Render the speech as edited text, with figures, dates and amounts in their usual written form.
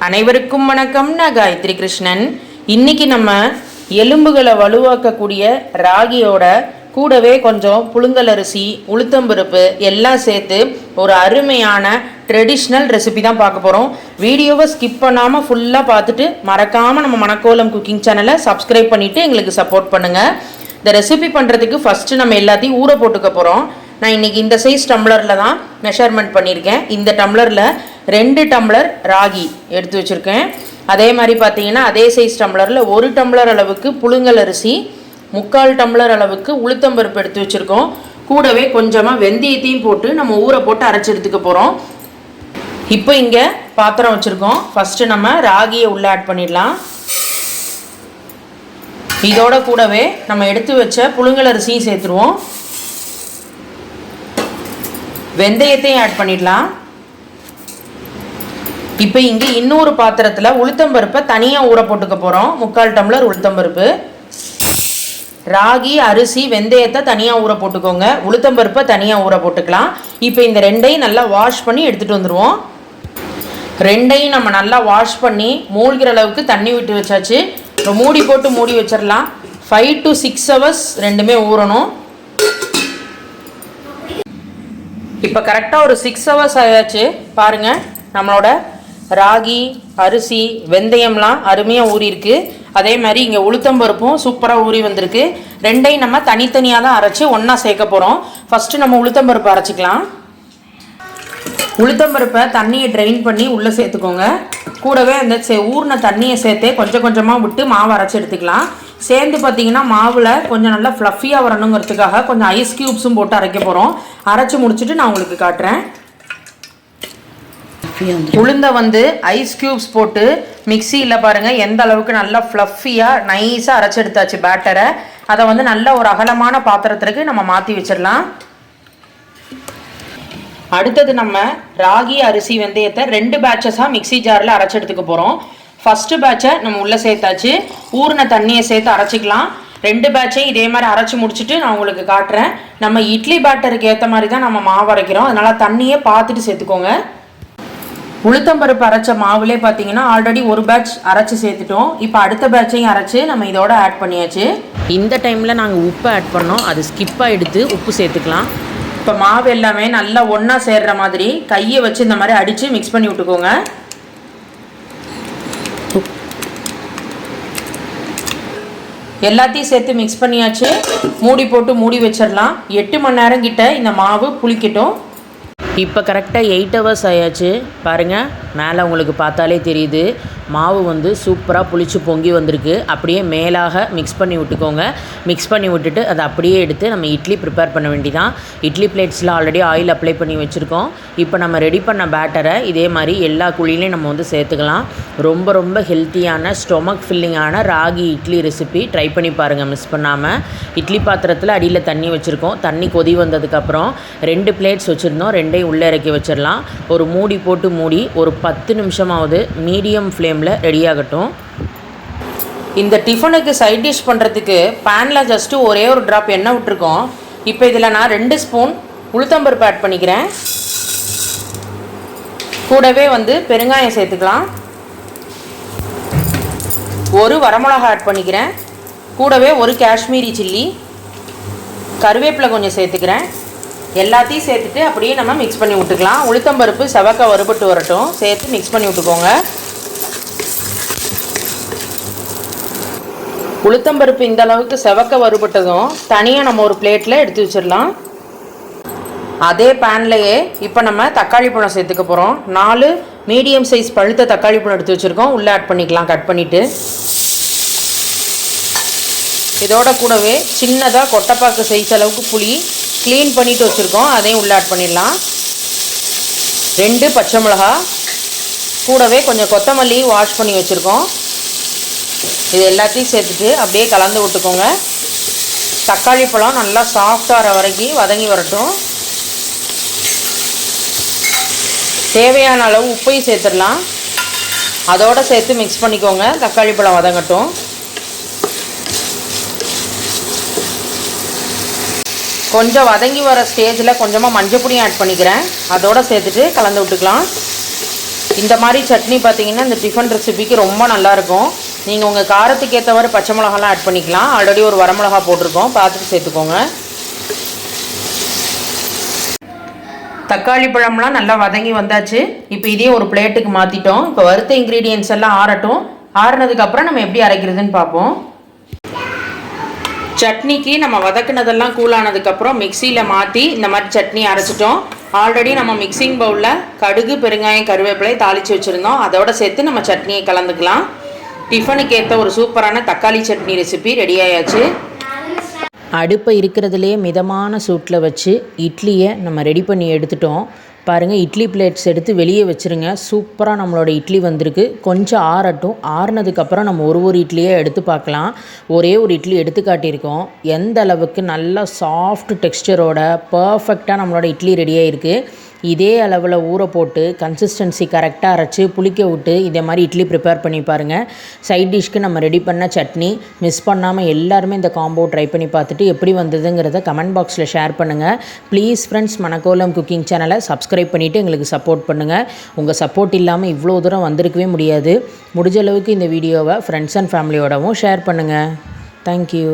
அனைவருக்கும் வணக்கம். நான் காயத்ரி கிருஷ்ணன். இன்னைக்கு நம்ம எலும்புகளை வலுவாக்கக்கூடிய ராகியோட கூடவே கொஞ்சம் புழுங்கல் அரிசி, உளுத்தம்பருப்பு எல்லாம் சேர்த்து ஒரு அருமையான ட்ரெடிஷ்னல் ரெசிபி தான் பார்க்க போகிறோம். வீடியோவை ஸ்கிப் பண்ணாமல் ஃபுல்லாக பார்த்துட்டு மறக்காமல் நம்ம மணக்கோலம் குக்கிங் சேனலை சப்ஸ்கிரைப் பண்ணிவிட்டு எங்களுக்கு சப்போர்ட் பண்ணுங்கள். இந்த ரெசிபி பண்ணுறதுக்கு ஃபஸ்ட்டு நம்ம எல்லாத்தையும் ஊற போட்டுக்க போகிறோம். நான் இன்றைக்கி இந்த சைஸ் டம்ளரில் தான் மெஷர்மெண்ட் பண்ணியிருக்கேன். இந்த டம்ளரில் 2 டம்ளர் ராகி எடுத்து வச்சுருக்கேன். அதே மாதிரி பார்த்தீங்கன்னா அதே சைஸ் டம்ளரில் 1 டம்ளர் அளவுக்கு புழுங்கல் அரிசி, 3/4 டம்ளர் அளவுக்கு உளுத்தம்பருப்பு எடுத்து வச்சுருக்கோம். கூடவே கொஞ்சமாக வெந்தயத்தையும் போட்டு நம்ம ஊற போட்டு அரைச்சி எடுத்துக்க போகிறோம். இப்போ இங்கே பாத்திரம் வச்சுருக்கோம். ஃபஸ்ட்டு நம்ம ராகியை உள்ளே ஆட் பண்ணிடலாம். இதோட கூடவே நம்ம எடுத்து வச்ச புழுங்கல் அரிசியும் சேர்த்துருவோம். வெந்தயத்தையும் ஆட் பண்ணிடலாம். இப்போ இங்கே இன்னொரு பாத்திரத்தில் உளுத்தம்பருப்பை தனியாக ஊற போட்டுக்க போகிறோம். 3/4 டம்ளர் உளுத்தம்பருப்பு. ராகி, அரிசி, வெந்தயத்தை தனியாக ஊற போட்டுக்கோங்க. உளுத்தம்பருப்பை தனியாக ஊற போட்டுக்கலாம். இப்போ இந்த ரெண்டையும் நல்லா வாஷ் பண்ணி எடுத்துகிட்டு வந்துடுவோம். ரெண்டையும் நம்ம நல்லா வாஷ் பண்ணி மூழ்கிற அளவுக்கு தண்ணி விட்டு வச்சாச்சு. இப்போ மூடி போட்டு மூடி வச்சிடலாம். 5 to 6 hours ரெண்டுமே ஊறணும். இப்போ கரெக்டாக ஒரு 6 hours ஆயாச்சு. பாருங்கள், நம்மளோட ராகி, அரிசி, வெந்தயம்லாம் அருமையாக ஊறியிருக்கு. அதே மாதிரி இங்கே உளுத்தம்பருப்பும் சூப்பராக ஊறி வந்திருக்கு. ரெண்டையும் நம்ம தனித்தனியாக தான் அரைச்சி ஒன்றா சேர்க்க போகிறோம். ஃபஸ்ட்டு நம்ம உளுத்தம்பருப்பு அரைச்சிக்கலாம். உளுத்தம்பருப்பை தண்ணியை ட்ரெயின் பண்ணி உள்ளே சேர்த்துக்கோங்க. கூடவே அந்த ஊறின தண்ணியை சேர்த்தே கொஞ்சம் கொஞ்சமாக விட்டு மாவு அரைச்சி எடுத்துக்கலாம். சேர்ந்து பார்த்திங்கன்னா மாவில் கொஞ்சம் நல்லா ஃப்ளஃபியாக வரணுங்கிறதுக்காக கொஞ்சம் ஐஸ் க்யூப்ஸும் போட்டு அரைக்க போகிறோம். அரைச்சி முடிச்சுட்டு நான் உங்களுக்கு காட்டுறேன். உளுந்தை ஐஸ் க்யூப்ஸ் போட்டு மிக்சியில் பாருங்கள் எந்த அளவுக்கு நல்லா ஃப்ளஃபியாக நைஸாக அரைச்சி எடுத்தாச்சு பேட்டரை. அதை நல்ல ஒரு அகலமான பாத்திரத்திற்கு நம்ம மாற்றி வச்சிடலாம். அடுத்தது நம்ம ராகி, அரிசி, வெந்தயத்தை 2 பேட்சஸாக மிக்சி ஜாரில் அரைச்சி எடுத்துக்க போகிறோம். ஃபஸ்ட்டு பேட்சை நம்ம உள்ளே சேர்த்தாச்சு. ஊறின தண்ணியை சேர்த்து அரைச்சிக்கலாம். 2 பேட்சையும் இதே மாதிரி அரைச்சி முடிச்சுட்டு நான் உங்களுக்கு காட்டுறேன். நம்ம இட்லி பேட்டருக்கு ஏற்ற மாதிரி தான் நம்ம மாவு அரைக்கிறோம். அதனால் தண்ணியை பார்த்துட்டு சேர்த்துக்கோங்க. உளுத்தம்பருப்பு அரைச்ச மாவுலே பார்த்தீங்கன்னா ஆல்ரெடி ஒரு பேட்ச் அரைச்சி சேர்த்துட்டோம். இப்போ அடுத்த பேட்சையும் அரைச்சி நம்ம இதோட ஆட் பண்ணியாச்சு. இந்த டைமில் நாங்கள் உப்பு ஆட் பண்ணோம். அது ஸ்கிப்பாக எடுத்து உப்பு சேர்த்துக்கலாம். இப்போ மாவு எல்லாமே நல்லா ஒன்றா சேர்கிற மாதிரி கையை வச்சு இந்த மாதிரி அடித்து மிக்ஸ் பண்ணி விட்டுக்கோங்க. எல்லாத்தையும் சேர்த்து மிக்ஸ் பண்ணியாச்சு. மூடி போட்டு மூடி வச்சிடலாம். 8 மணி நேரம் கிட்ட இந்த மாவு புளிக்கட்டும். இப்போ கரெக்டாக 8 hours ஆயாச்சு. பாருங்கள், மேலே உங்களுக்கு பார்த்தாலே தெரியுது மாவு சூப்பராக புளிச்சு பொங்கி வந்திருக்கு. அப்படியே மேலாக மிக்ஸ் பண்ணி விட்டுக்கோங்க. மிக்ஸ் பண்ணி விட்டுட்டு அதை அப்படியே எடுத்து நம்ம இட்லி ப்ரிப்பேர் பண்ண வேண்டியதான். இட்லி பிளேட்ஸில் ஆல்ரெடி ஆயில் அப்ளை பண்ணி வச்சுருக்கோம். இப்போ நம்ம ரெடி பண்ண பேட்டரை இதே மாதிரி எல்லா குழியிலையும் நம்ம சேர்த்துக்கலாம். ரொம்ப ரொம்ப ஹெல்த்தியான ஸ்டொமக் ஃபில்லிங்கான ராகி இட்லி ரெசிபி ட்ரை பண்ணி பாருங்கள், மிஸ் பண்ணாமல். இட்லி பாத்திரத்தில் அடியில் தண்ணி வச்சுருக்கோம். தண்ணி கொதி வந்ததுக்கப்புறம் 2 பிளேட்ஸ் வச்சுருந்தோம். 2ஐயும் உள்ளே இறக்கி வச்சிடலாம். ஒரு மூடி போட்டு மூடி ஒரு 10 நிமிஷமாவது மீடியம் ஃப்ளேமில் ரெடியாகட்டும். இந்த டிஃபனுக்கு சைட் டிஷ் பண்ணுறதுக்கு பேனில் ஜஸ்ட்டு ஒரே ஒரு ட்ராப் எண்ணெய் விட்டுருக்கோம். இப்போ இதில் நான் 2 ஸ்பூன் உளுத்தம்பருப்பு ஆட் பண்ணிக்கிறேன். கூடவே பெருங்காயம் சேர்த்துக்கலாம். ஒரு வரமிளகா ஆட் பண்ணிக்கிறேன். கூடவே ஒரு காஷ்மீரி சில்லி, கருவேப்பிலை கொஞ்சம் சேர்த்துக்கிறேன். எல்லாத்தையும் சேர்த்துட்டு அப்படியே நம்ம மிக்ஸ் பண்ணி விட்டுக்கலாம். உளுத்தம்பருப்பு செவக்க வறுபட்டு வரட்டும். சேர்த்து மிக்ஸ் பண்ணி விட்டுக்கோங்க. உளுத்தம்பருப்பு இந்த அளவுக்கு செவக்க வறுபட்டதும் தனியாக நம்ம ஒரு பிளேட்டில் எடுத்து வச்சிடலாம். அதே பேன்லேயே இப்போ நம்ம தக்காளி பழம் சேர்த்துக்க போகிறோம். 4 மீடியம் சைஸ் பழுத்த தக்காளி பழம் எடுத்து வச்சுருக்கோம். உள்ளே ஆட் பண்ணிக்கலாம் கட் பண்ணிவிட்டு. இதோட கூடவே சின்னதாக கொட்டைப்பாக்கு சைஸ் அளவுக்கு புளி க்ளீன் பண்ணிவிட்டு வச்சுருக்கோம். அதையும் உள்ளே ஆட் பண்ணிடலாம். 2 பச்சை மிளகா, கூடவே கொஞ்சம் கொத்தமல்லி வாஷ் பண்ணி வச்சுருக்கோம். இது எல்லாத்தையும் சேர்த்துட்டு அப்படியே கலந்து விட்டுக்கோங்க. தக்காளி பழம் நல்லா சாஃப்டாகிற வரைக்கும் வதங்கி வரட்டும். தேவையான அளவு உப்பையும் சேர்த்துடலாம். அதோடு சேர்த்து மிக்ஸ் பண்ணிக்கோங்க. தக்காளி பழம் வதங்கட்டும். கொஞ்சம் வதங்கி வர ஸ்டேஜில் கொஞ்சமாக மஞ்சள் பொடியும் ஆட் பண்ணிக்கிறேன். அதோடு சேர்த்துட்டு கலந்து விட்டுக்கலாம். இந்த மாதிரி சட்னி பார்த்தீங்கன்னா இந்த டிஃபன் ரெசிபிக்கு ரொம்ப நல்லாயிருக்கும். நீங்கள் உங்கள் காரத்துக்கு ஏற்றவாறு பச்சை மிளகாலாம் ஆட் பண்ணிக்கலாம். ஆல்ரெடி ஒரு வரமிளகா போட்டிருக்கோம், பார்த்துட்டு சேர்த்துக்கோங்க. தக்காளி பழம்லாம் நல்லா வதங்கி வந்தாச்சு. இப்போ இதையும் ஒரு பிளேட்டுக்கு மாற்றிட்டோம். இப்போ வறுத்த இன்க்ரீடியன்ஸ் எல்லாம் ஆறட்டும். ஆறுனதுக்கப்புறம் நம்ம எப்படி அரைக்கிறதுன்னு பார்ப்போம். சட்னிக்கு நம்ம வதக்குனதெல்லாம் கூலானதுக்கப்புறம் மிக்சியில் மாற்றி இந்த மாதிரி சட்னி அரைச்சிட்டோம். ஆல்ரெடி நம்ம மிக்சிங் பவுலில் கடுகு, பெருங்காயம், கருவேப்பிலை தாளித்து வச்சுருந்தோம். அதோடு சேர்த்து நம்ம சட்னியை கலந்துக்கலாம். டிஃபனுக்கு ஏற்ற ஒரு சூப்பரான தக்காளி சட்னி ரெசிபி ரெடி ஆயாச்சு. அடுப்பை இருக்கிறதுலே மிதமான சூட்டில் வச்சு இட்லியை நம்ம ரெடி பண்ணி எடுத்துட்டோம். பாருங்கள், இட்லி பிளேட்ஸ் எடுத்து வெளியே வச்சுருங்க. சூப்பராக நம்மளோட இட்லி வந்திருக்கு. கொஞ்சம் ஆறட்டும். ஆறுனதுக்கப்புறம் நம்ம ஒரு இட்லியை எடுத்து பார்க்கலாம். ஒரே ஒரு இட்லி எடுத்து காட்டியிருக்கோம். எந்த அளவுக்கு நல்லா சாஃப்ட் டெக்ஸ்டரோட பர்ஃபெக்டாக நம்மளோட இட்லி ரெடியாக இருக்குது. இதே அளவில் ஊற போட்டு கன்சிஸ்டன்சி கரெக்டாக அரைச்சி புளிக்க விட்டு இதே மாதிரி இட்லி ப்ரிப்பேர் பண்ணி பாருங்கள். சைட் டிஷ்க்கு நம்ம ரெடி பண்ண சட்னி மிஸ் பண்ணாமல் எல்லாருமே இந்த காம்போ ட்ரை பண்ணி பார்த்துட்டு எப்படி வந்ததுங்கிறத கமெண்ட் பாக்ஸில் ஷேர் பண்ணுங்கள். ப்ளீஸ் ஃப்ரெண்ட்ஸ், மணக்கோலம் குக்கிங் சேனலை சப்ஸ்கிரைப் பண்ணிவிட்டு எங்களுக்கு சப்போர்ட் பண்ணுங்கள். உங்கள் சப்போர்ட் இல்லாமல் இவ்வளோ தூரம் வந்திருக்கவே முடியாது. முடிஞ்ச அளவுக்கு இந்த வீடியோவை ஃப்ரெண்ட்ஸ் அண்ட் ஃபேமிலியோடவும் ஷேர் பண்ணுங்கள். தேங்க்யூ.